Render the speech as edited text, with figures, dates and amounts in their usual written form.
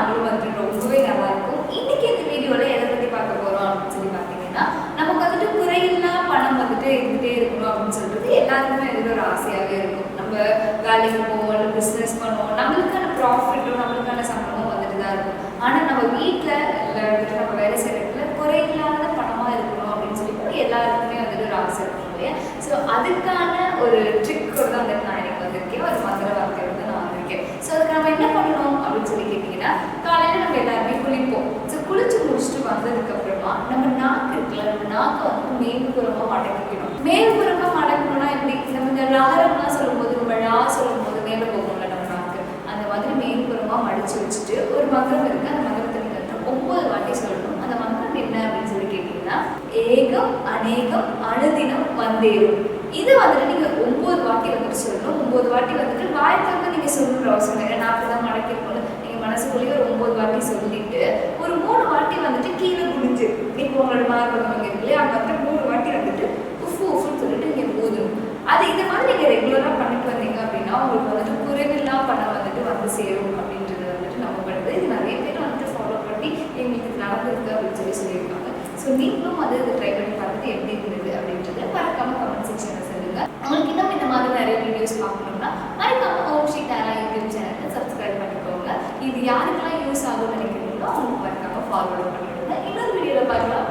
நாங்களும் வந்துட்டு ரொம்பவே நல்லா இருக்கும். இன்னைக்கு இந்த வீடியோவில் எதை பற்றி பார்க்க போகிறோம் அப்படின்னு சொல்லி பார்த்தீங்கன்னா, நமக்கு வந்துட்டு குறையில்லா பணம் வந்துட்டு இருந்துகிட்டே இருக்கணும் அப்படின்னு சொல்லிட்டு எல்லாருக்குமே எதிர ஒரு ஆசையாகவே இருக்கும். நம்ம வேலைக்கு போவோம், இல்லை பிஸ்னஸ் பண்ணுவோம், நம்மளுக்கான ப்ராஃபிட்டும் நம்மளுக்கான சம்பளமும் வந்துட்டு தான் இருக்கும். ஆனால் நம்ம வீட்டில் இல்லை வந்துட்டு நம்ம வேலை செய்கிற இடத்துல குறையில்லாத பணமாக இருக்கணும் அப்படின்னு சொல்லி எல்லாருக்குமே வந்துட்டு ஒரு ஆசை இருக்கும் இல்லையா? ஸோ அதுக்கான ஒரு ட்ரிக்கோடு தான் வந்துட்டு நான் எனக்கு வந்திருக்கேன், ஒரு மந்திர வார்த்தையோட தான் நான் வந்திருக்கேன். ஸோ அதுக்கு நம்ம என்ன பண்ணணும் அப்படின்னு சொல்லி கேட்டிங்கன்னா, காலையில் நம்ம எல்லாருமே குளிப்போம். ஸோ குளிச்சு முடிச்சுட்டு வந்ததுக்கப்புறமா நம்ம நாக்கு இருக்குல்ல, நம்ம நாக்கை வந்துட்டு மேல்புறமாக மடக்கிக்கணும். மேல்புறமாக மடக்கணும்னா எப்படி? நம்ம இந்த ரகரம்லாம் சொல்லும்போது நம்ம ழா சொல்லும்போது மேலே போகும்ல நம்ம நாக்கு, அந்த மாதிரி மேல்புறமாக மடித்து வச்சுட்டு ஒரு மந்திரம் இருக்குது. அந்த மந்திரத்தை நீங்கள் 9 வாட்டி சொல்லணும். அந்த மந்திரம் என்ன அப்படின்னு சொல்லி கேட்டிங்கன்னா, ஏகம் அநேகம் அனுதினம் வந்தேரும். இது வந்துட்டு நீங்கள் 9 வாட்டி வந்துட்டு சொல்லணும். 9 வாட்டி வந்துட்டு வாய்க்காக நீங்கள் சொல்லணுன்ற அவசியம் இல்லை. நான் அப்படி தான் மடக்கிருக்கோம். நீங்கள் மனசுக்குள்ளேயே ஒரு 9 வாட்டி சொல்லிட்டு ஒரு 3 வாட்டி வந்துட்டு கீழே குடிஞ்சு இப்போ உங்களோட மார்பகம் அங்கே இருக்குல்லையே, அங்கே வந்து 3 வாட்டி வந்துட்டு உஃப்னு சொல்லிட்டு நீங்கள் போதும். அது இந்த மாதிரி நீங்கள் ரெகுலராக பண்ணிட்டு வந்தீங்க அப்படின்னா உங்களுக்கு வந்துட்டு குறைவில்லா பணம் வந்துட்டு வந்து சேரும் அப்படின்றது வந்துட்டு நம்ம பண்ணுறது. இது நிறைய பேர் வந்துட்டு ஃபாலோ பண்ணி எங்களுக்கு நடந்திருக்கு அப்படின்னு சொல்லியிருக்காங்க. ஸோ நீங்களும் அதை ட்ரை பண்ணி பார்த்துட்டு எப்படி இருந்தது அப்படின்றத மறக்காம கமெண்ட் செக்ஷனில் சொல்லுங்க. உங்களுக்கு இன்னும் இந்த மாதிரி நிறைய வீடியோஸ் பார்க்கணும்னா மறக்காம ஓம் ஸ்ரீ தாரா யூடியூப் சேனலை சப்ஸ்கிரைப் பண்ணிக்கோங்க. இது யாருக்கெல்லாம் யூஸ் ஆகும்னு நினைக்கிறீங்களோ அவங்களுக்கு மறக்காம ஃபார்வர்ட் பண்ணிவிடுங்க. இன்னொரு வீடியோவில் பார்க்கலாம்.